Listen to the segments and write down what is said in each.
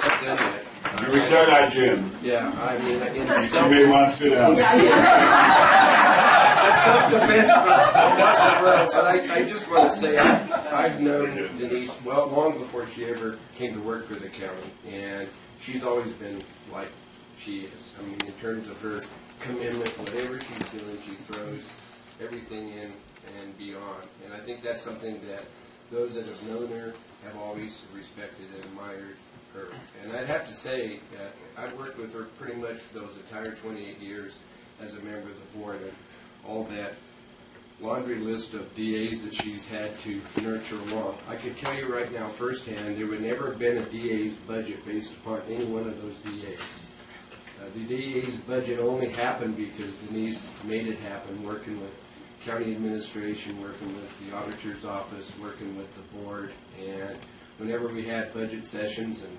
done yet. We start out, Jim. Yeah, I mean, in You may want to sit down. self-defense, but I just want to say I've known Denise long before she ever came to work for the county, and she's always been like she is. I mean, in terms of her commitment, whatever she's doing, she throws everything in and beyond. And I think that's something that those that have known her have always respected and admired her. And I'd have to say, I've worked with her pretty much for those entire 28 years as a member of the board, and all that laundry list of DAs that she's had to nurture along. I can tell you right now firsthand, there would never have been a DA's budget based upon any one of those DAs. The DA's budget only happened because Denise made it happen, working with county administration, working with the auditor's office, working with the board, and whenever we had budget sessions, and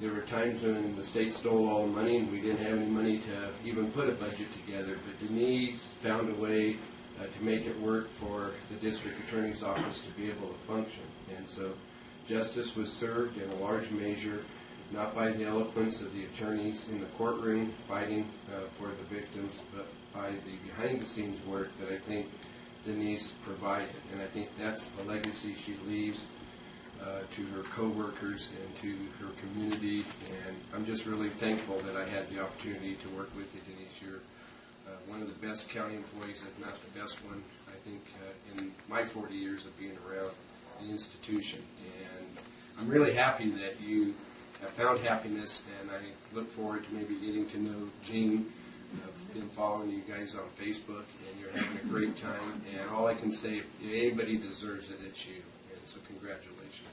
there were times when the state stole all the money and we didn't have any money to even put a budget together, but Denise found a way to make it work for the district attorney's office to be able to function. And so justice was served in a large measure, not by the eloquence of the attorneys in the courtroom fighting for the victims, but by the behind-the-scenes work that I think Denise provided. And I think that's the legacy she leaves to her co-workers and to her community. And I'm just really thankful that I had the opportunity to work with you, Denise. You're one of the best county employees, if not the best one, I think, in my 40 years of being around the institution. And I'm really happy that you have found happiness, and I look forward to maybe getting to know Jean. I've been following you guys on Facebook, and you're having a great time. And all I can say, if anybody deserves it, it's you. And so congratulations.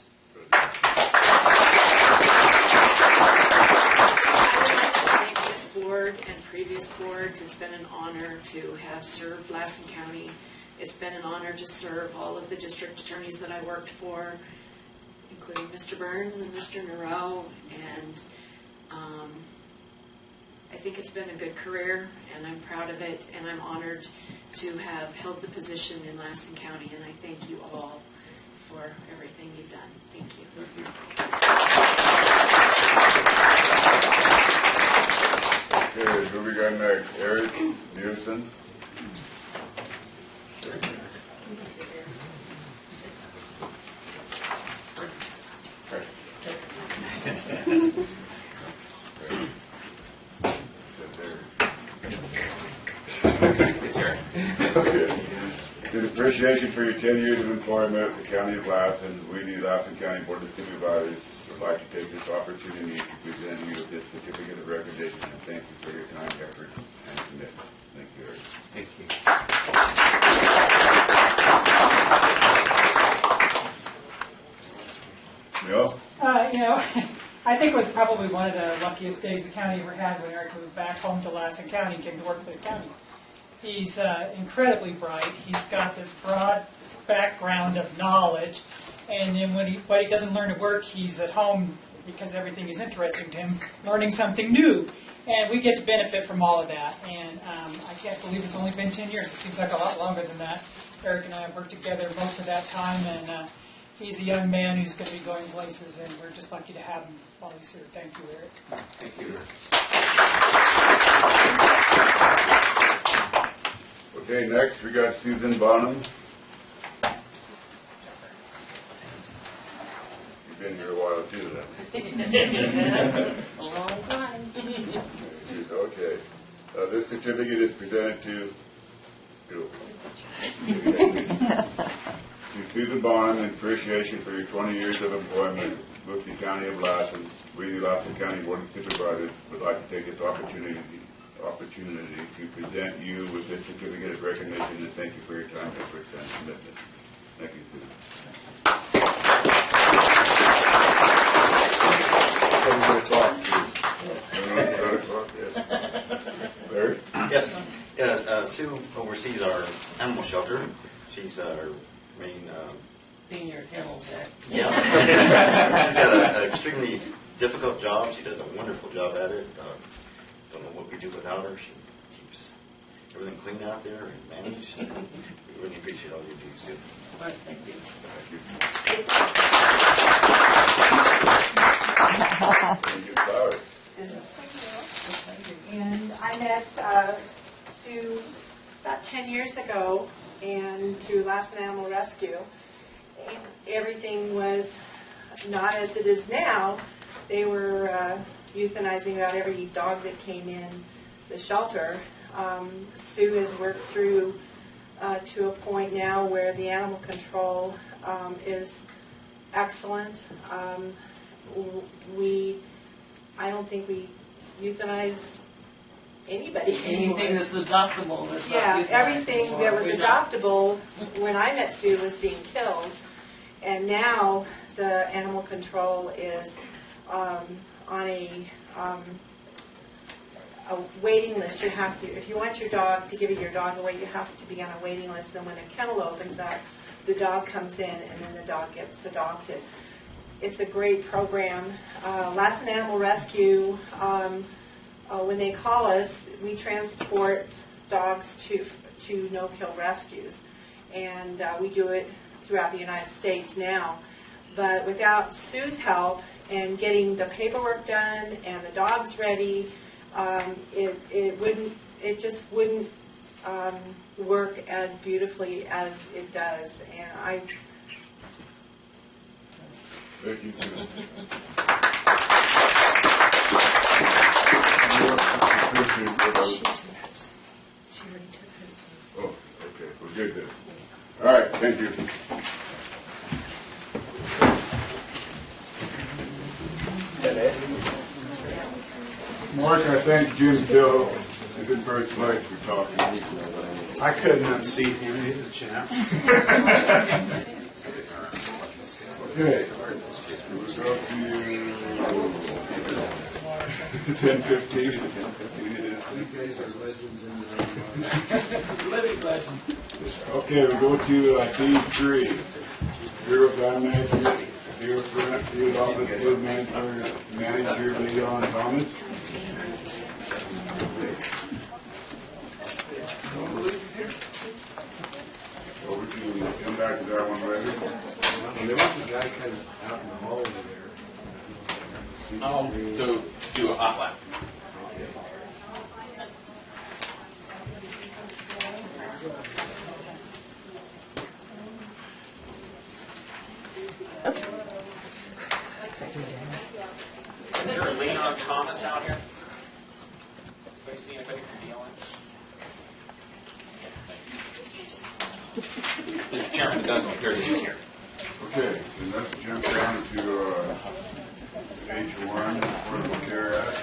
This board and previous boards, it's been an honor to have served Lassen County. It's been an honor to serve all of the district attorneys that I worked for, including Mr. Burns and Mr. Nero, and I think it's been a good career, and I'm proud of it, and I'm honored to have held the position in Lassen County, and I thank you all for everything you've done. Thank you. Okay, who we got next? Eric Nielsen. Okay. In appreciation for your 10 years of employment at the County of Lassen, we, the Lassen County Board of Supervisors, would like to take this opportunity to present you with this certificate of recognition and thank you for your time, effort, and commitment. Thank you, Eric. Thank you. Neil? I think it was probably one of the luckiest days the county ever had when Eric moved back home to Lassen County and came to work for the county. He's incredibly bright. He's got this broad background of knowledge, and then when he doesn't learn at work, he's at home because everything is interesting to him, learning something new. And we get to benefit from all of that. And I can't believe it's only been 10 years. It seems like a lot longer than that. Eric and I have worked together most of that time, and he's a young man who's going to be going places, and we're just lucky to have him while he's here. Thank you, Eric. Thank you, Eric. Okay, next we got Susan Bonham. You've been here a while too, then. A long time. Okay. This certificate is presented to Susan Bonham in appreciation for your 20 years of employment with the County of Lassen. We, the Lassen County Board of Supervisors, would like to take this opportunity to present you with this certificate of recognition and thank you for your time, effort, and commitment. Thank you, Susan. Larry? Yes. Sue oversees our animal shelter. She's our main Senior kennel vet. yeah. She's got an extremely difficult job. She does a wonderful job at it. Don't know what we do without her. She keeps everything clean out there and managed. We really appreciate all you do, Sue. All right, thank you. Thank And I met Sue about 10 years ago, and through Lassen Animal Rescue. And everything was not as it is now. They were euthanizing about every dog that came in the shelter. Sue has worked through to a point now where the animal control is excellent. I don't think we euthanize anybody anymore. Anything that's adoptable. That's not Yeah, euthanized everything anymore. that was We're not- adoptable when I met Sue was being killed. And now the animal control is on a waiting list. You have to, if you want your dog to give your dog away, you have to be on a waiting list. And when a kennel opens up, the dog comes in and then the dog gets adopted. It's a great program. Lassen Animal Rescue, when they call us, we transport dogs to no-kill rescues. And we do it throughout the United States now. But without Sue's help and getting the paperwork done and the dogs ready, it just wouldn't work as beautifully as it does. And I Thank you, Sue. She already took hers. Oh, okay, we're good then. All right, thank you. Mark, I thank Jim Hill and good first place for talking. I couldn't unseat him, he's a champ. Okay. We'll go to 10:15. These guys are legends in their own right. Living legend. Okay, we go to D3. Bureau of Gun Management, Bureau of Field Office, Field Manager, Leon Thomas. Over to you. Come back to that one later. And there was a guy kind of out in the hall over there. I'll do a hot lap. Is there a Leon Thomas out here? Anybody see anybody from DLN? Mr. Chairman, it doesn't appear that he's here. Okay, and let's jump down to H1, Affordable Care Act.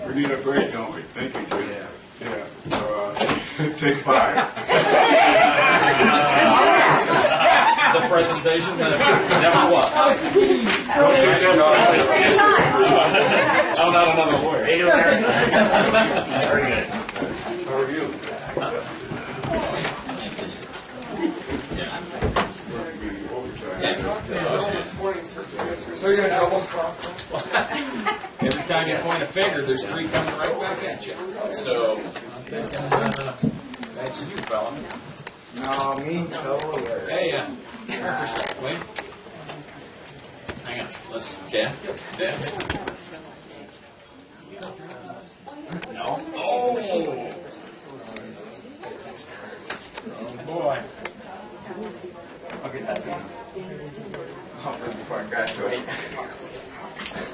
We need a break, don't we? Thank you, Jim. Yeah. Take 5. The presentation never was. I'm not another lawyer. Very good. How are you? So you're in trouble? Every time you point a finger, there's 3 coming right back at you. So I'm thinking, that's you, fella. No, me totally. Hey, wait. Hang on. Let's, Dan. No. Oh. Oh, boy. Okay, that's enough. Hopefully before I graduate.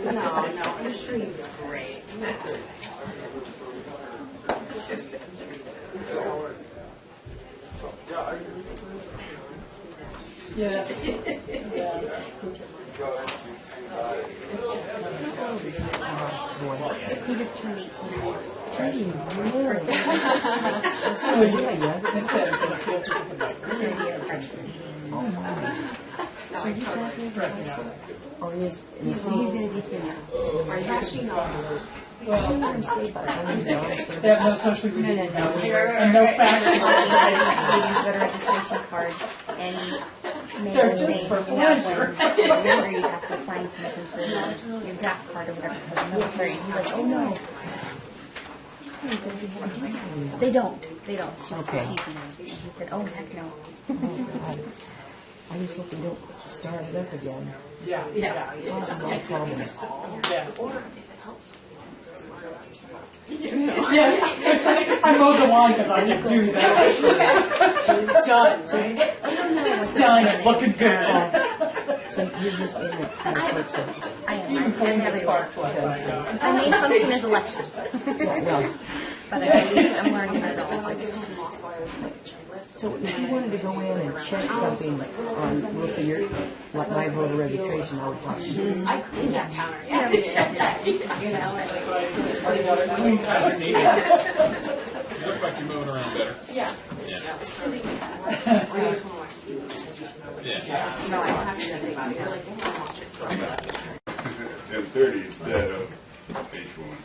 no, I'm sure you did great. Yes. He just turned 18. Instead of going to field So you graduated dressing up. or he's going to be senior? Are you actually not? Well, they have no social No, media no, no. accounts and no fashion. Gave his voter registration card and made They're him just say, for you know, pleasure. when younger you'd have to sign something for your draft card or whatever for the military. And he's like, oh no. They don't. She was teasing him. And he said, oh heck no. I just hope we don't start it up again. Yeah. Lots of problems. Yeah. Yes, I mowed the lawn because I can do that. Done, right? Done and looking good. So you're just in the person. Even pulling the sparks like that. My main function is elections. Well, But at least I'm learning it all. so if you wanted to go in and check something on, we'll see your, like my voter registration, I would talk to you. I cleaned that counter, Yeah, we should. You know, it's like, Already got it cleaned. How's your knee? You look like you're moving around better. yeah. Yeah. Sitting next to my, I just want to watch TV. Yeah. No, I don't have to do anything about it. You're like, I want to watch it. So I'm like, 10:30 instead of H1.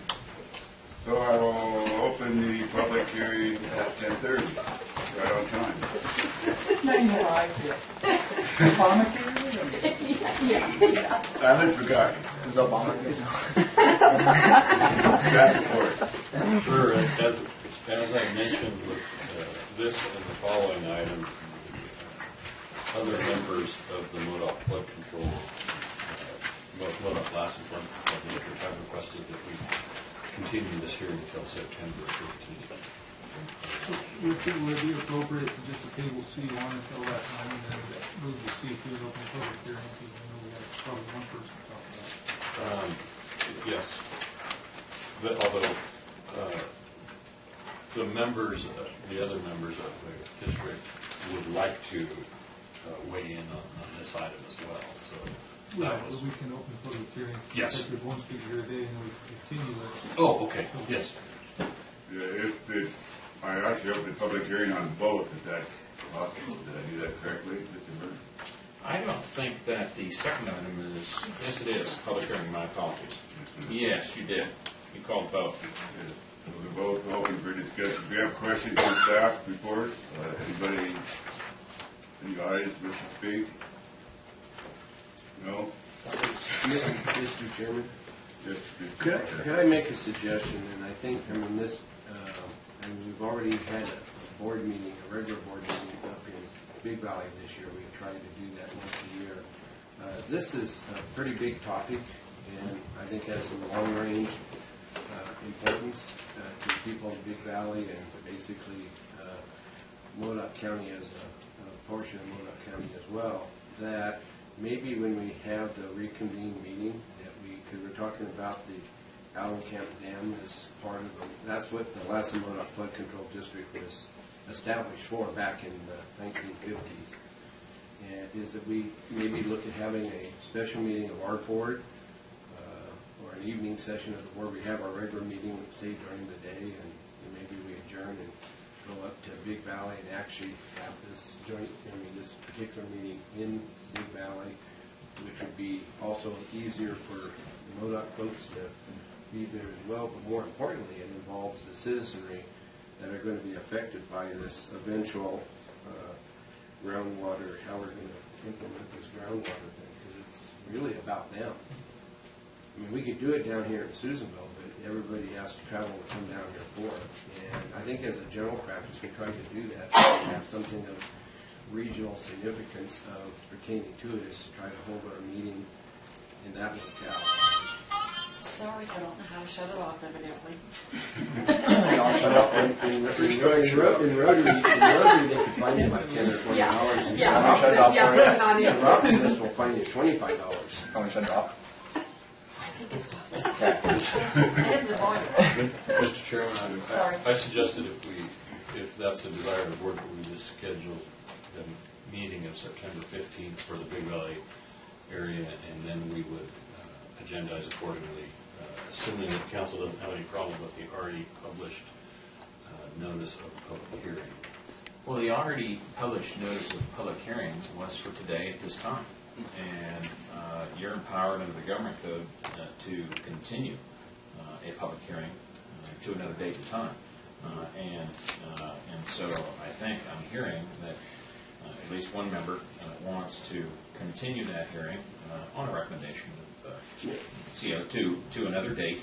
So I will open the public hearing at 10:30, right on time. Now you know why I see it. Obamacare? I live for Guy. Is Obama good? Back and forth. Sure, as I mentioned with this and the following item, other members of the MoDOT flood control, both MoDOT Lassen Flood Control District have requested that we continue this hearing until September 15th. Would it be appropriate to just a table C1 until that time and then move the C2 open public hearing because I know we have probably one person to talk about? Yes, but although the members, the other members of the district would like to weigh in on this item as well, so. Yeah, but we can open the public hearing. Yes. If there's one speaker here today and then we can continue it. Oh, okay, yes. Yeah, I actually opened the public hearing on both, if that's possible. Did I do that correctly, Mr. Burke? I don't think that the second item is, yes it is, public hearing, my apologies. Yes, you did. You called both. So they're both open for discussion. If you have questions on staff report, anybody, any audience wish to speak? No? Mr. Chairman, Yes, could I make a suggestion? And I think, I mean, this, we've already had a board meeting, a regular board meeting up in Big Valley this year. We've tried to do that once a year. This is a pretty big topic, and I think has some long-range importance to the people in Big Valley and to basically MoDOT County as a portion of MoDOT County as well. That maybe when we have the reconvene meeting, that we're talking about the Allen Camp Dam as part of that's what the Lassen MoDOT Flood Control District was established for back in the 1950s. And is that we maybe look at having a special meeting of our board or an evening session of the board. We have our regular meeting, say during the day, and maybe we adjourn and go up to Big Valley and actually have this joint, this particular meeting in Big Valley, which would be also easier for the MoDOT folks to be there as well. But more importantly, it involves the citizenry that are going to be affected by this eventual groundwater, how we're going to implement this groundwater thing, because it's really about them. I mean, we could do it down here in Susanville, but everybody has to travel to come down here for it. And I think as a general practice, we try to do that. We have something of regional significance of pertaining to it is to try to hold our meeting in that locale. sorry, I don't know how to shut it off evidently. In Rotary, they can find you like $10 or $20. Yeah. Shut it off Yeah, for living on The it. Robinsons will find you $25. Can we shut it off? I think it's off this I hit the volume. Mr. Chairman, Sorry. I suggested if that's the desire of the board, that we just schedule the meeting of September 15th for the Big Valley area, and then we would agendize accordingly, assuming that council doesn't have any problem with the already published notice of public hearing. Well, the already published notice of public hearing was for today at this time. And you're empowered under the government code to continue a public hearing to another date and time. And so I think I'm hearing that at least one member wants to continue that hearing on a recommendation of CO to another date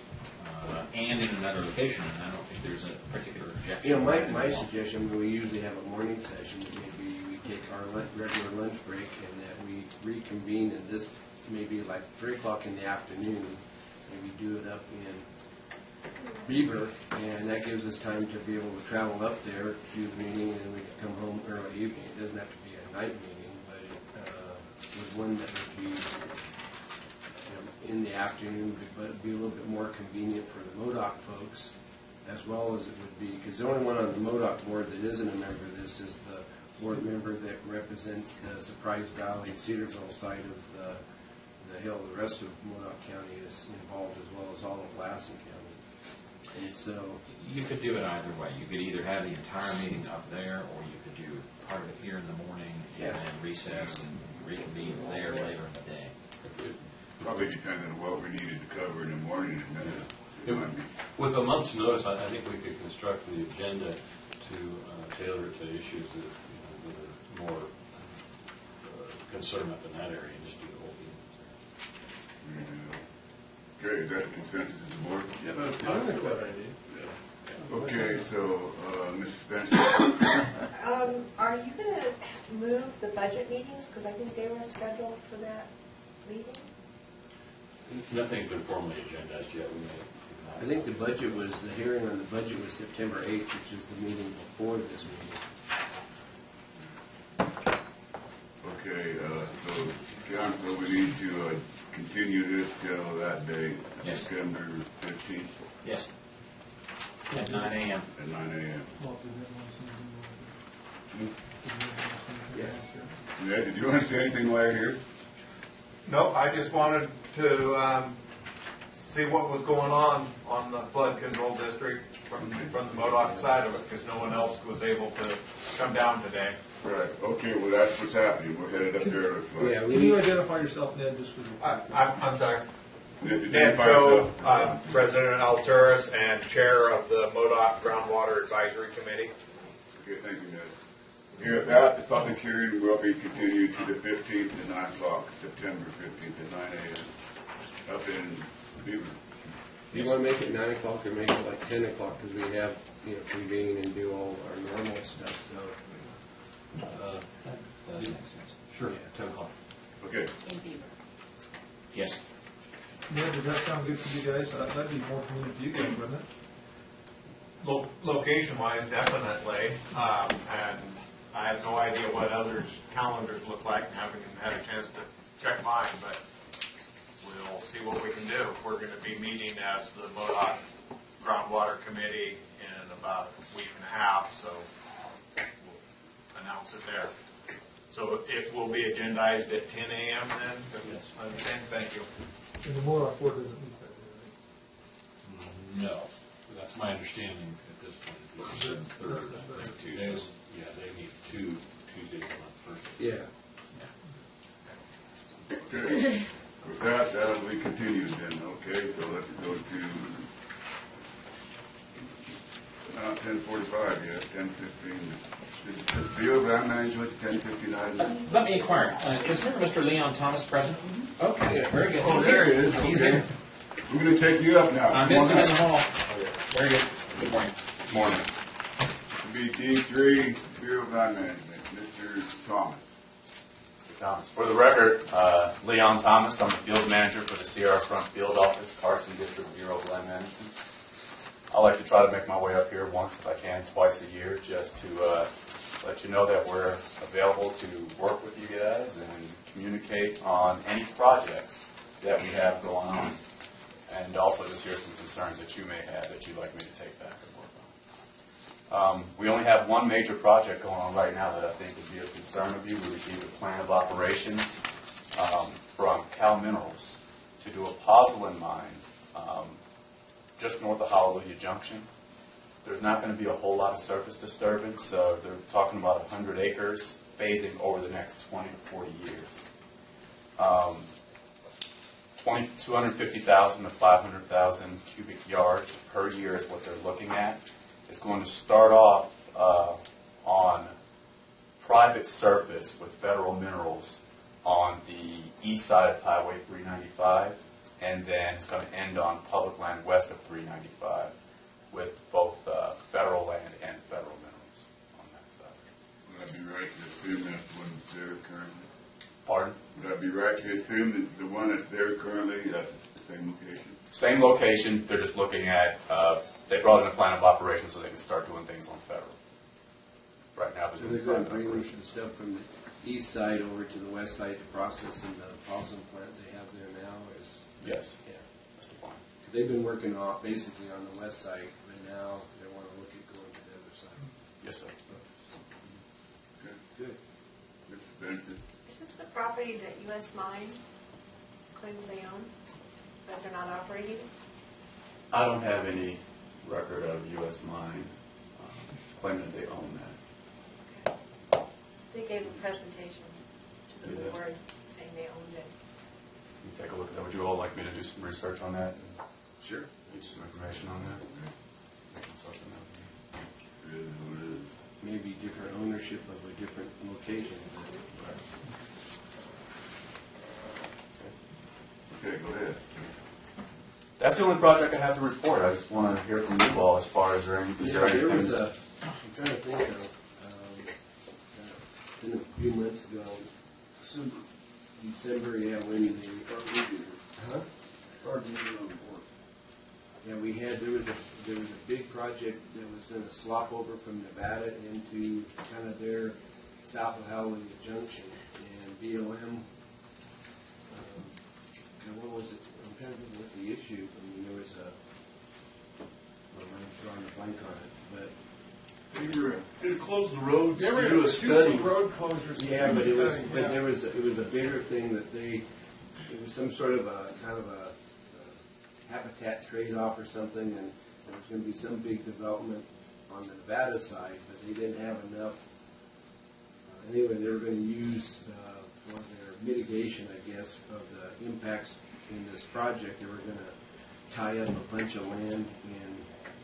and in another location. And I don't think there's a particular objection. My suggestion, we usually have a morning session, maybe we take our regular lunch break and that we reconvene in this, maybe like 3 o'clock in the afternoon, and we do it up in Beaver, and that gives us time to be able to travel up there, do the meeting, and then we can come home early evening. It doesn't have to be a night meeting, but it was one that would be in the afternoon, but it'd be a little bit more convenient for the MODOC folks, as well as it would be, because the only one on the MODOC board that isn't a member of this is the board member that represents the Surprise Valley, Cedarville side of the hill. The rest of MODOC County is involved, as well as all of Lassen County. And so You could do it either way. You could either have the entire meeting up there, or you could do part of it here in the morning and then recess and reconvene there later in the day. Probably depends on what we needed to cover in the morning, and then it might be. With a month's notice, I think we could construct the agenda to tailor it to issues that, that are more concerned up in that area, and just do the whole meeting. Okay, is that the consensus of the board? Yeah, but I don't think that idea. Okay, so, Mrs. Spencer, Are you going to move the budget meetings? Because I think they were scheduled for that meeting. Nothing's been formally agendized yet. We may. I think the budget was, the hearing on the budget was September 8th, which is the meeting before this meeting. okay, so, council, we need to continue this till that date, Yes. September 15th Yes. At 9 a.m. at 9 a.m. Ned, did you want to say anything while you're here? No, I just wanted to see what was going on the flood control district from the MODOC side of it, because no one else was able to come down today. Right, okay, well, that's what's happening. We're headed up there, looks like. Yeah, Can you identify yourself, Ned, just for the... I'm sorry. Ned, Ned Coe, President Alturas, and Chair of the MODOC Groundwater Advisory Committee. Okay, thank you, Ned. Here at that, the public hearing will be continued to the 15th at 9 o'clock, September 15th at 9 a.m. up in Beaver. Do you want to make it 9 o'clock or make it like 10 o'clock, because we have, convene and do all our normal stuff, so. Sure, 10 o'clock. Okay. In Beaver. Yes. Ned, does that sound good for you guys? That'd be more convenient for you guys, wouldn't it? Location-wise, definitely. And I have no idea what others' calendars look like, and haven't even had a chance to check mine, but we'll see what we can do. We're going to be meeting as the MODOC Groundwater Committee in about a week and a half, so we'll announce it there. So it will be agendized at 10 a.m. then? Yes. I understand. Thank you. And the MODOC board doesn't meet that way, No, that's my understanding at this point. It's the third, I think, Tuesdays. Yeah, they meet two Tuesdays a month, first. Yeah. Okay. With that, that'll be continued then, okay? So let's go to 10:45, yeah, 10:15. Deal with land management, 10:59. Let me inquire. Is here Mr. Leon Thomas present? Okay, very good. Oh, there he is. He's Okay. here. We're going to take you up now. I missed him in the hall. Very good. Good morning. Morning. Be D3, Bureau of Land Management, Mr. Thomas. Thomas. For the record, Leon Thomas, I'm the field manager for the Sierra Front Field Office, Carson District Bureau of Land Management. I like to try to make my way up here once if I can, twice a year, just to let you know that we're available to work with you guys and communicate on any projects that we have going on, and also just hear some concerns that you may have that you'd like me to take back and work on. We only have one major project going on right now that I think would be of concern of you. We received a plan of operations from Cal Minerals to do a pozzolan mine just north of Hallelujah Junction. There's not going to be a whole lot of surface disturbance, so they're talking about 100 acres phasing over the next 20 to 40 years. 250,000 to 500,000 cubic yards per year is what they're looking at. It's going to start off on private surface with federal minerals on the east side of Highway 395, and then it's going to end on public land west of 395 with both federal land and federal minerals on that side. Would I be right to assume that's the one that's there currently? Pardon? Would I be right to assume that the one that's there currently, that's the same location? Same location, they're just looking at, they brought in a plan of operation so they can start doing things on Federal. Right now, So they're going to bring the stuff from the east side over to the west side to process in the Paulson plant they have there now is? Yes. Yeah. That's the plan. They've been working off basically on the west side, but now they want to look at going to the other side. Yes, sir. Okay. Good. Mr. Benson? Is this the property that U.S. Mine claims they own, but they're not operating? I don't have any record of U.S. Mine claiming that they own that. They gave a presentation to the Yeah. board saying they owned it. You take a look at that. Would you all like me to do some research on that? Sure. Get some information on that? Making something up. It is who it is. Maybe different ownership of a different location. Okay, go ahead. That's the only project I have to report. I just want to hear from you all as far as is there There anything. was a, I'm trying to think of, been a few months ago, December, yeah, when the, huh? Yeah, we had, there was a big project that was going to slop over from Nevada into kind of their south of Hallelujah Junction, and BLM, God, what was it? I'm trying to think what the issue, I mean, there was a, I'm drawing a blank on it, but. They closed the roads There to were do a study. some Road closures. Yeah, but it was, but there was, it was a bigger thing that they, it was some sort of a, kind of a habitat trade-off or something, and there was gonna be some big development on the Nevada side, but they didn't have enough. Anyway, they were gonna use, for their mitigation, I guess, of the impacts in this project, they were gonna tie up a bunch of land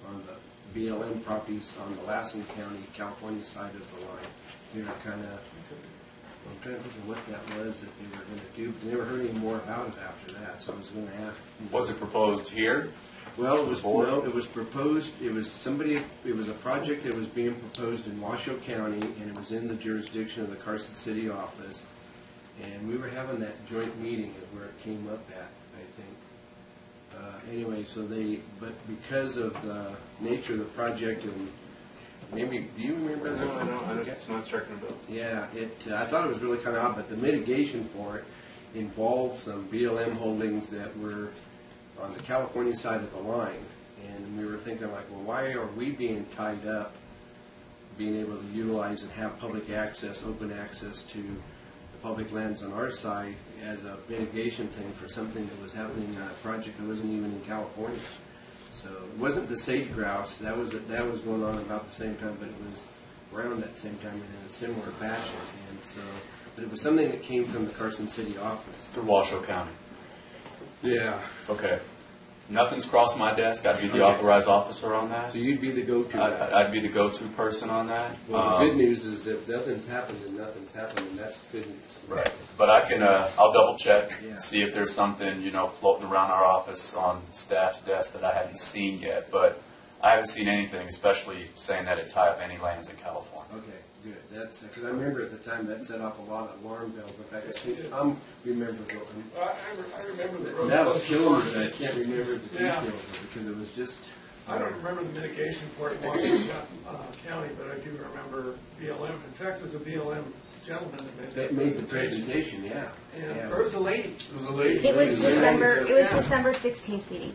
on the BLM properties on the Lassen County, California side of the line. They were kind of, I'm trying to think of what that was that they were going to do, but they never heard any more about it after that, so I was going to ask. Was it proposed here? Well, it was, no, it was proposed, it was somebody, it was a project that was being proposed in Washoe County, and it was in the jurisdiction of the Carson City office, and we were having that joint meeting of where it came up at, I think. Anyway, so they, but because of the nature of the project, and maybe, do you remember? No, I don't, it's not striking a bell. Yeah, I thought it was really kind of odd, but the mitigation for it involved some BLM holdings that were on the California side of the line, and we were thinking like, well, why are we being tied up, being able to utilize and have public access, open access to the public lands on our side as a mitigation thing for something that was happening in a project that wasn't even in California. So it wasn't the sage grouse, that was going on about the same time, but it was around that same time and in a similar fashion. And so, but it was something that came from the Carson City office. Through Washoe County. Yeah. Okay. Nothing's crossed my desk. I'd be the authorized officer on that. So you'd be the go-to. I'd be the go-to person on that. Well, the good news is if nothing's happened, then nothing's happened, and that's good news. Right. But I can, I'll double check, Yeah. see if there's something, floating around our office on staff's desk that I haven't seen yet. But I haven't seen anything, especially saying that it tie up any lands in California. Okay, good. That's, because I remember at the time that set off a lot of alarm bells. In fact, I think Tom remembers what. I remember the road. That was closures killing me, part. but I can't remember the Yeah. details of it because it was just. I don't remember the mitigation part in Washington County, but I do remember BLM. In fact, there's a BLM gentleman That made the presentation, yeah. And Yeah. or it was a lady. It was a lady. It was Yeah. December 16th meeting,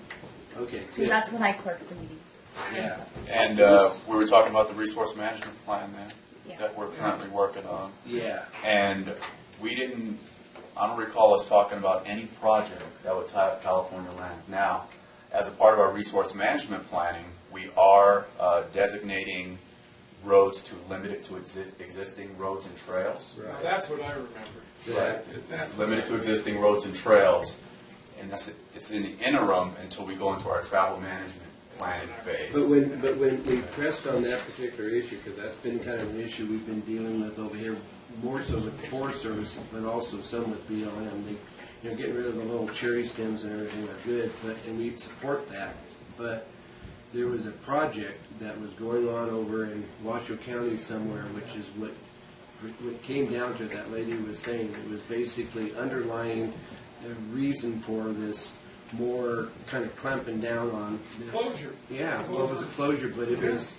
Okay, because good. that's when I clerked the meeting. Yeah. And we were talking about the resource management plan there Yeah. that we're currently working on. Yeah. And I don't recall us talking about any project that would tie up California lands. Now, as a part of our resource management planning, we are designating roads to limit it to existing roads and trails. Now, that's what I remember. Right. That's Limited to existing roads and trails. And it's in the interim until we go into our travel management planning phase. But when we pressed on that particular issue, because that's been kind of an issue we've been dealing with over here, more so with the Forest Service, but also some with BLM. They, getting rid of the little cherry stems and everything are good, and we support that. But there was a project that was going on over in Washoe County somewhere, which is what when it came down to it, that lady was saying it was basically underlying the reason for this more kind of clamping down on the Closure. Yeah, well, it was a closure, but it was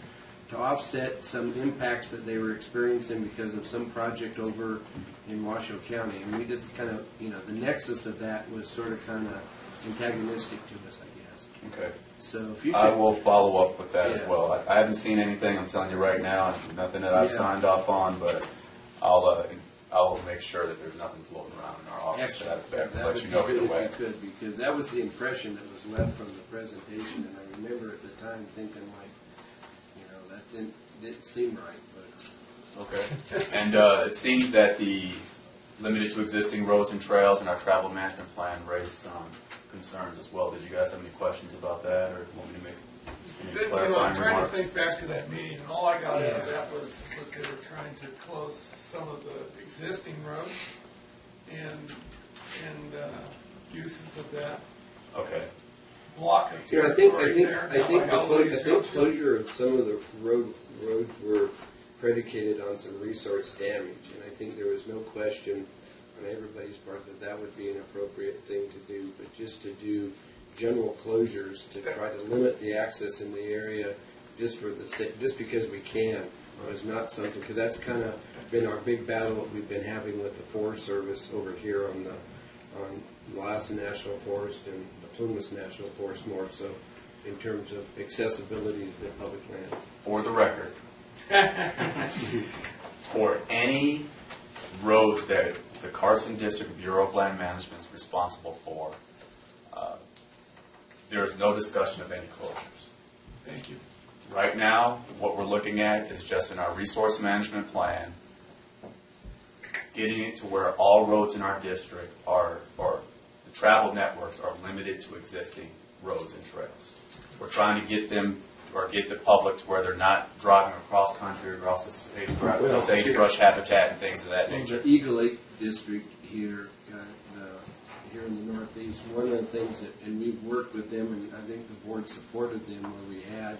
to offset some impacts that they were experiencing because of some project over in Washoe County. And we just kind of, the nexus of that was sort of kind of antagonistic to us, I guess. Okay. So if you I could, will follow up with that as Yeah. well. I haven't seen anything, I'm telling you right now, nothing that I've Yeah. signed off on, but I'll make sure that there's nothing floating around in our office to that effect. that Let would you be know good either if way. you could, because that was the impression that was left from the presentation. And I remember at the time thinking like, that didn't seem right, but. Okay. And it seems that the limited to existing roads and trails in our travel management plan raised some concerns as well. Did you guys have any questions about that, or want me to make any I'm clarifying trying to remarks? think back to that meeting, and all I got out of that was they were trying to close some of the existing roads and uses of that Okay. block of Yeah, I territory there. think How Hallelujah the Junction. closure of some of the roads were predicated on some resource damage, and I think there was no question on everybody's part that that would be an appropriate thing to do, but just to do general closures to try to limit the access in the area just because we can is not something, because that's kind of been our big battle that we've been having with the Forest Service over here on Lassen National Forest and the Plumas National Forest more so in terms of accessibility to the public lands. For the record, for any roads that the Carson District Bureau of Land Management is responsible for, there is no discussion of any closures. Thank you. Right now, what we're looking at is just in our resource management plan, getting it to where all roads in our district or the travel networks are limited to existing roads and trails. We're trying to get them or get the public to where they're not driving across country, across the sagebrush habitat and things of that nature. The Eagle Lake District here, here in the Northeast, one of the things that, and we've worked with them, and I think the board supported them where we had,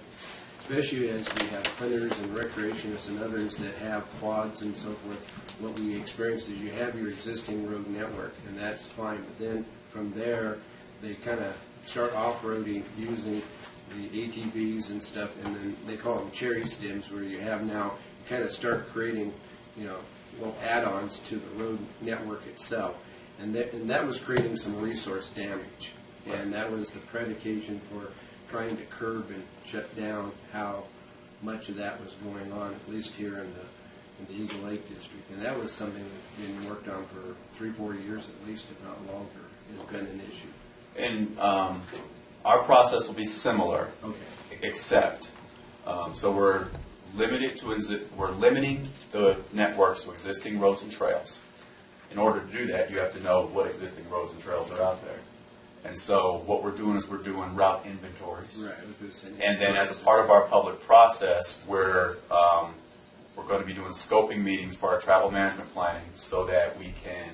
especially as we have hunters and recreationists and others that have quads and so forth, what we experienced is you have your existing road network, and that's fine, but then from there, they kind of start off-roading using the ATVs and stuff, and then they call them cherry stems, where you have now, you kind of start creating, little add-ons to the road network itself. And that was creating some resource damage. And that was the predication for trying to curb and shut down how much of that was going on, at least here in the Eagle Lake District. And that was something that's been worked on for 3-4 years at least, if not longer, has been an issue. And our process will be similar, Okay. except so we're limiting the networks to existing roads and trails. In order to do that, you have to know what existing roads and trails are out there. And so what we're doing is we're doing route inventories. Right. And then as a part of our public process, we're going to be doing scoping meetings for our travel management planning so that we can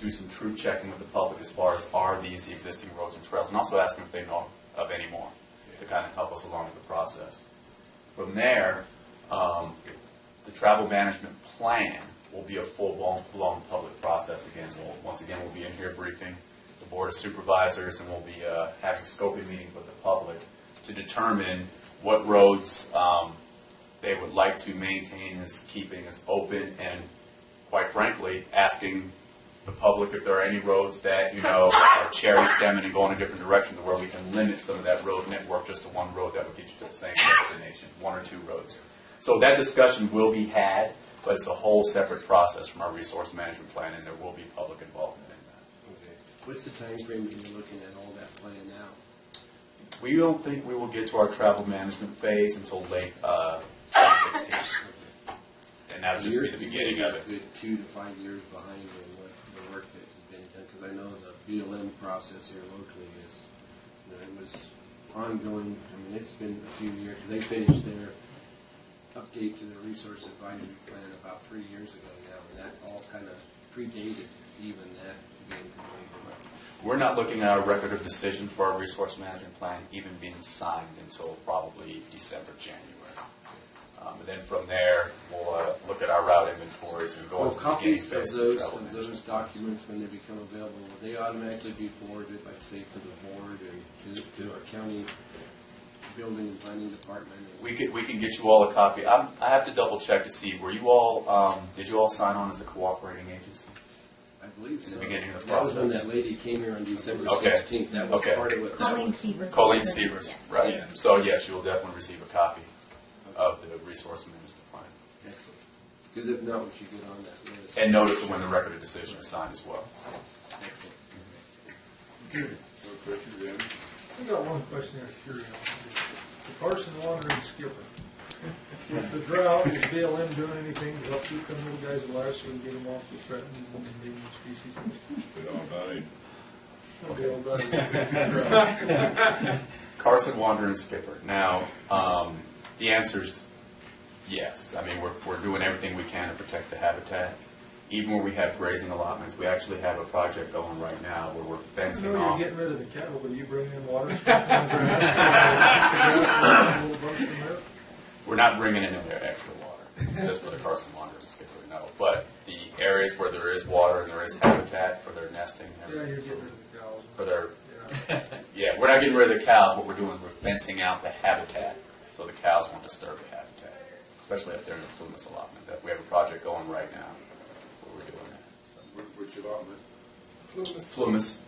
do some truth checking with the public as far as are these the existing roads and trails, and also ask them if they know of any more to kind of help us along with the process. From there, the travel management plan will be a full-blown public process again. Once again, we'll be in here briefing the Board of Supervisors, and we'll be having scoping meetings with the public to determine what roads they would like to maintain as keeping as open, and quite frankly, asking the public if there are any roads that are cherry stemming and going a different direction, to where we can limit some of that road network just to one road that would get you to the same destination, 1 or 2 roads. So that discussion will be had, but it's a whole separate process from our resource management plan, and there will be public involvement in that. Okay. What's the time frame that you're looking at all that playing out? We don't think we will get to our travel management phase until late 2016. And that would just be the beginning of it. Good 2 to 5 years behind in what the work that has been done, because I know the BLM process here locally is, it was ongoing. I mean, it's been a few years. They finished their update to the resource advisory plan about 3 years ago now, and that all kind of predated even that being completed. We're not looking at our record of decision for our resource management plan even being signed until probably December, January. And then from there, we'll look at our route inventories and go Well, into the beginning copies phase of of those, travel management. documents, when they become available, will they automatically be forwarded, like say, to the board and to our county building and planning department? We can get you all a copy. I have to double check to see, were you all, did you all sign on as a cooperating agency? I believe In so. the beginning of the That was when process. that lady came here on December Okay. 16th. That was Okay. part of what. Colleen Sievers. Colleen Sievers, Yes. right. Yeah. So yes, you will definitely receive a copy of the resource management plan. Excellent. Because if not, we should get on that list. And notice of when the record of decision is signed as well. Excellent. No questions, then? I got one question out of curiosity. The Carson wandering skipper. With the drought, is BLM doing anything to help keep them little guys alive so we can get them off the threatened endangered species list? They all died. Okay, well done. Carson Wandering Skipper. Now, the answer is yes. I mean, we're doing everything we can to protect the habitat. Even where we have grazing allotments, we actually have a project going right now where we're I fencing know off. you're getting rid of the cattle, but you bring in water from the grass, a little bunch from there? We're not bringing in their extra water, just for the Carson Wandering Skipper, no. But the areas where there is water and there is habitat for their nesting, and Yeah, everything, you're getting rid of the cows. for their, Yeah. yeah, we're not getting rid of the cows. What we're doing is we're fencing out the habitat, so the cows won't disturb the habitat, especially up there in the Plumas allotment. We have a project going right now where we're doing that. Which allotment? Plumas.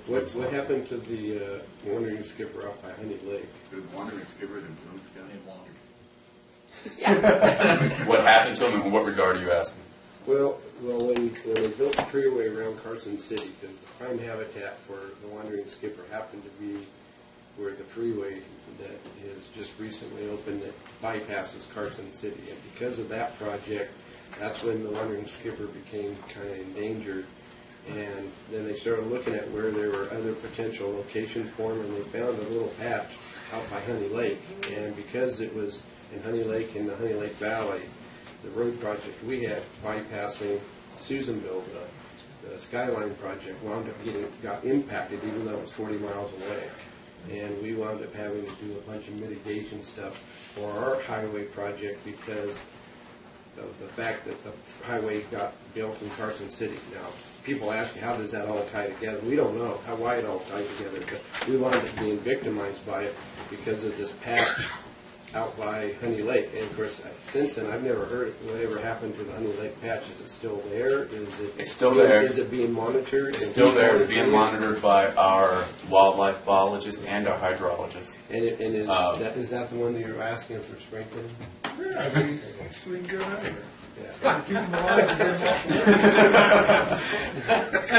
What happened to the wandering skipper out by Honey Lake? There's wandering skippers in Plymouth County. What happened to them, and in what regard are you asking? Well, when they built the freeway around Carson City, because the prime habitat for the wandering skipper happened to be where the freeway that is just recently opened that bypasses Carson City. And because of that project, that's when the wandering skipper became kind of endangered. And then they started looking at where there were other potential locations for them, and they found a little patch out by Honey Lake. And because it was in Honey Lake, in the Honey Lake Valley, the road project we had bypassing Susanville, the Skyline project, wound up got impacted even though it was 40 miles away. And we wound up having to do a bunch of mitigation stuff for our highway project because of the fact that the highway got built in Carson City. Now, people ask you, how does that all tie together? We don't know why it all ties together, but we wound up being victimized by it because of this patch out by Honey Lake. And of course, since then, I've never heard whatever happened to the Honey Lake patch. Is it still there? It's still there. Is it being monitored? It's still there. It's being monitored by our wildlife biologists and our hydrologists. And is that the one that you're asking for sprinkling? Yeah, we can get out of there. Yeah. Keep them alive and get them off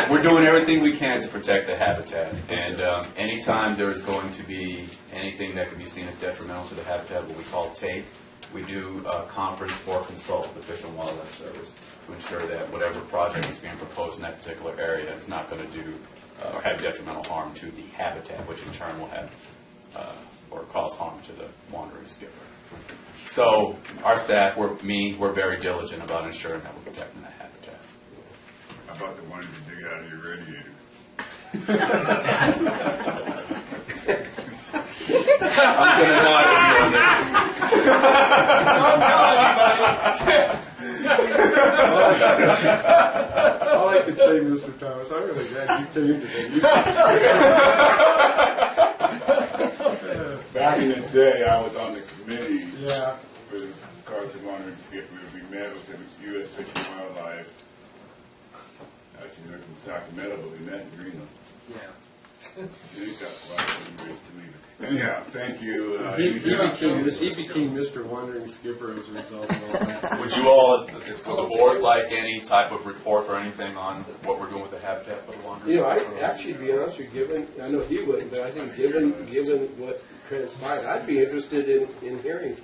the We're doing everything we can to protect the habitat, and anytime there's going to be anything that can be seen as detrimental to the habitat, what we call tape, we do conference or consult with the Fish and Wildlife Service to ensure that whatever project is being proposed in that particular area is not going to do or have detrimental harm to the habitat, which in turn will have or cause harm to the wandering skipper. So our staff, we're very diligent about ensuring that we're protecting that habitat. How about the ones you dig out of your radiator? I'm going to lie with you on that. All I can say, Mr. Thomas, I'm really glad you came today. Back in the day, I was on the committee Yeah. for the Carson Wandering Skipper. We met with the U.S. Fish and Wildlife. Actually, they're from Sacramento, but we met in Greenland. Yeah. See, that's why I was raised to leave it. Anyhow, thank you. He became Mr. Wandering Skipper as a result of all that. Would you all, is the board like any type of report or anything on what we're doing with the habitat for the wandering You know, skipper? I actually, to be honest with you, I know he wouldn't, but I think given what transpired, I'd be interested in hearing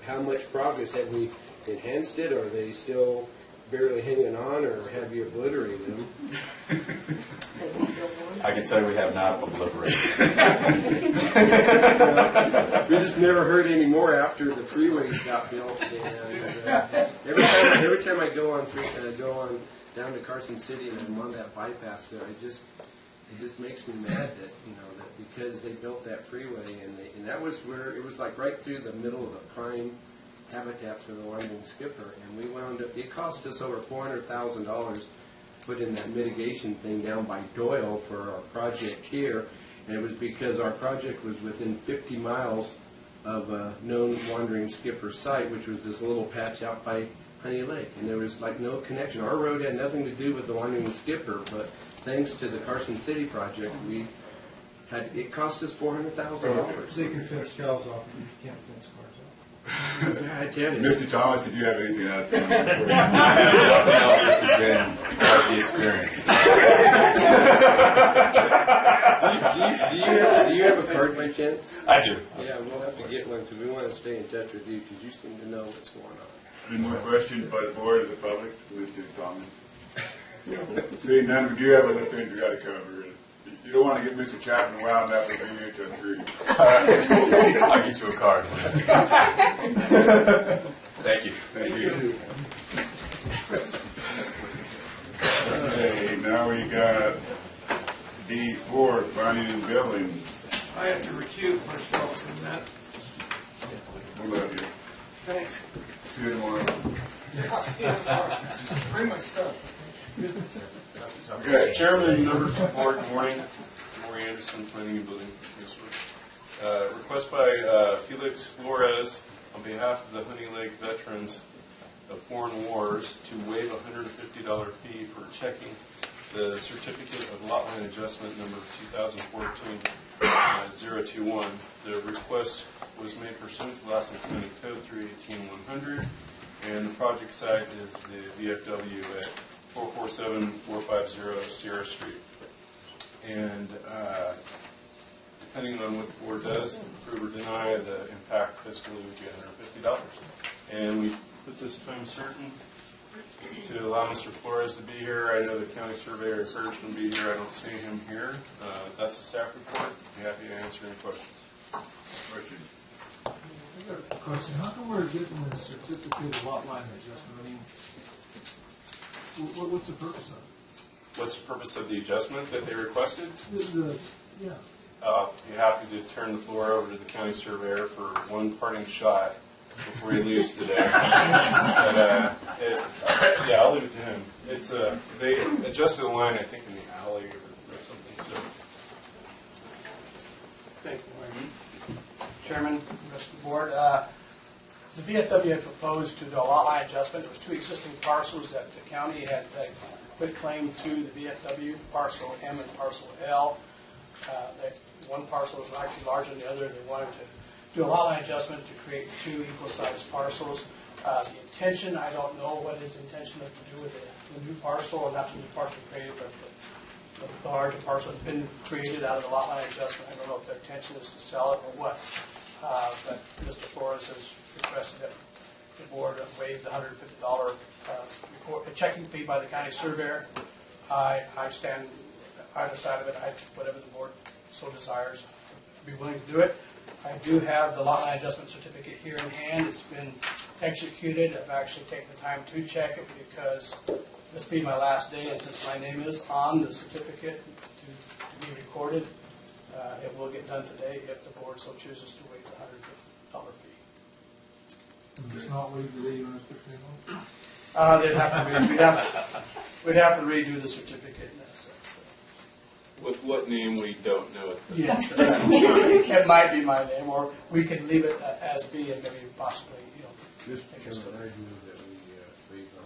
how much progress. Have we enhanced it, or are they still barely hanging on, or have you obliterated them? I can tell you we have not obliterated. We just never heard any more after the freeways got built. And every time I go on down to Carson City and I'm on that bypass there, it just makes me mad that that because they built that freeway and that was where it was like right through the middle of the prime habitat for the wandering skipper, and we wound up, it cost us over $400,000 put in that mitigation thing down by Doyle for our project here, and it was because our project was within 50 miles of a known wandering skipper site, which was this little patch out by Honey Lake, and there was like no connection. Our road had nothing to do with the wandering skipper, but thanks to the Carson City project, we had, it cost us $400,000. They can fence cows off, but you can't fence cars off. I tell you. Mr. Thomas, did you have anything else? I have nothing else. This has been quite the experience. Do you have a card by chance? I do. Yeah, we'll have to get one because we want to stay in touch with you because you seem to know what's going on. Any more questions by the board or the public, Mr. Thomas? Seeing none, but you have other things we got to cover. You don't want to get Mr. Chapman wound up with being here till 3. I'll get you a card. Thank you. Thank you. Okay, now we got D4, planning and buildings. I have to recuse myself from that. We love you. Thanks. See you tomorrow. I'll see you tomorrow. Bring my stuff. Okay. Mr. Chairman, members of the board, good morning. Maury Anderson, Planning and Building. Request by Felix Flores on behalf of the Honey Lake Veterans of Foreign Wars to waive a $150 fee for checking the certificate of lot line adjustment number 2014-021. The request was made pursuant to Lassen County Code 318-100, and the project site is the VFW at 447-450 Sierra Street. And depending on what the board does, approve or deny, the impact fiscally would be $150. And we put this time certain to allow Mr. Flores to be here. I know the county surveyor encouraged him to be here. I don't see him here. That's the staff report. I'd be happy to answer any questions. Question. I got a question. How come we're getting this certificate of lot line adjustment? I mean, what's the purpose of it? What's the purpose of the adjustment that they requested? Yeah. You have to turn the floor over to the county surveyor for one parting shot before he leaves today. But, yeah, I'll leave it to him. It's they adjusted the line, I think, in the alley or something. So, Thank you, Marty. Chairman, rest of the board. The VFW had proposed to do a lot line adjustment. There was 2 existing parcels that the county had quit claim to the VFW, parcel M and parcel L. One parcel was actually larger than the other. They wanted to do a lot line adjustment to create 2 equal-sized parcels. The intention, I don't know what his intention is to do with the new parcel, or not the new parcel created, but the larger parcel has been created out of the lot line adjustment. I don't know if their intention is to sell it or what. But Mr. Flores has requested that the board waive the $150 checking fee by the county surveyor. I stand either side of it. Whatever the board so desires, I'd be willing to do it. I do have the lot line adjustment certificate here in hand. It's been executed. I've actually taken the time to check it because this will be my last day, and since my name is on the certificate to be recorded, it will get done today if the board so chooses to waive the $150 fee. It's not waive the late on this. We'd have to redo the certificate in that sense. with what name we don't know it. Yes, it might be my name, or we can leave it as be and maybe possibly, Mr. Chairman, I move that we waive the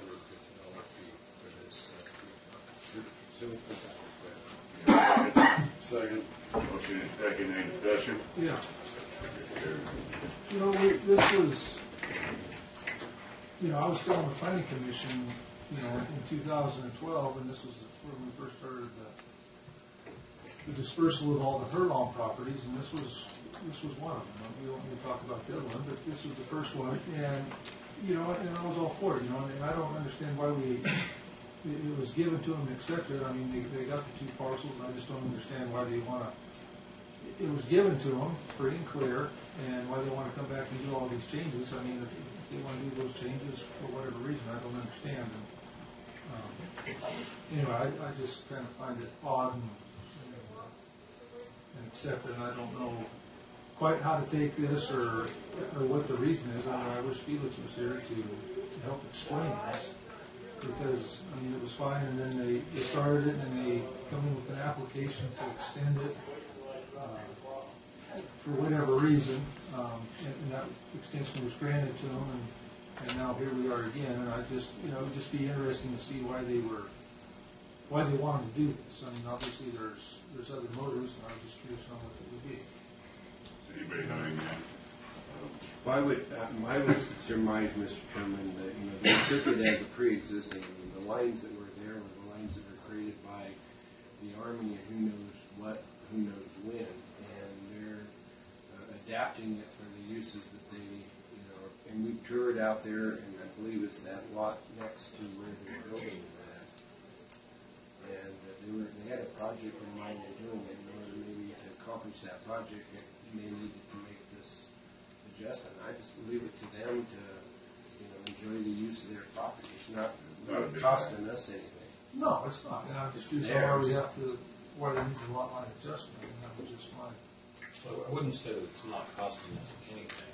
$150 fee for this. Second. Motion and second. Any discussion? Yeah. This was, I was still on the planning commission, in 2012, and this was when we first started the dispersal of all the Hurlong properties, and this was one of them. We don't need to talk about the other one, but this was the first one, and and I was all for it, and I don't understand why it was given to them, etc. I mean, they got the 2 parcels. I just don't understand why they want to. It was given to them free and clear, and why they want to come back and do all these changes. I mean, if they want to do those changes for whatever reason, I don't understand. Anyway, I just kind of find it odd and accept it. And I don't know quite how to take this or what the reason is. I wish Felix was here to help explain this. Because, I mean, it was fine, and then they started it, and they come in with an application to extend it for whatever reason, and that extension was granted to them, and now here we are again, and I just, it would just be interesting to see why they wanted to do this. I mean, obviously, there's other motives, and I was just curious on what it would be. Anybody have anything? Well, I would surmise, Mr. Chairman, that, they took it as a pre-existing. I mean, the lines that were there were the lines that were created by the Army, and who knows what, who knows when, and they're adapting it for the uses that they, and we toured out there, and I believe it's that lot next to where they're building that. And they had a project in mind of doing it, in order maybe to accomplish that project, they needed to make this adjustment. I just leave it to them to, enjoy the use of their property. It's not costing us anything. No, it's not. And I'm just curious why there needs a lot line adjustment, and that was just my. So I wouldn't say that it's not costing us anything.